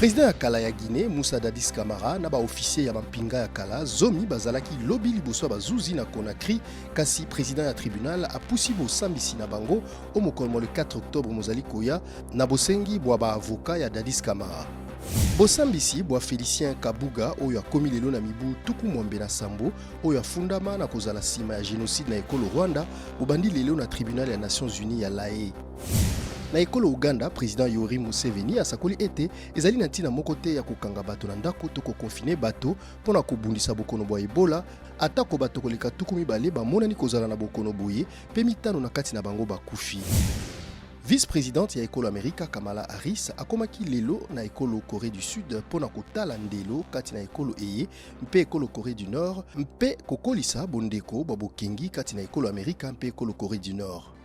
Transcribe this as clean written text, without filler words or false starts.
Président ya kala ya Guinée Moussa Dadis Camara na ba officier ya mampinga ya kala zomi bazalaki lobi liboso bazuzi na Conakry kasi président ya tribunal apusi bosambisi na bango au mokolo le 4 octobre mozali koya na bosengi bwa ba avocat ya Dadis Camara. Bosambisi bwa Félicien Kabuga oyo akomi lelo na mibu tuku mwambe na sambo oyo afundama na kozala sima ya génocide na ekolo Rwanda bobandi lelo na tribunal ya Nations Unies ya La Haye. Na ekolo Uganda, président Yoweri Museveni asakoli ete ezali na ntina moko te ya kokanga bato na ndako to kokonfine bato mpona kobundisa bokono bwa Ebola atako bato koleka 12 bamonani kozala na bokono boye mpe mitano na kati na bango bakufi. Vice-présidente ya ekolo Amerika Kamala Harris akomaki lelo na ekolo Corée du Sud mpona kotala ndelo kati na ekolo eye mpe ekolo Corée du Nord mpe kokolisa bondeko bwa bokengi kati na ekolo Amerika mpe ekolo Corée du Nord.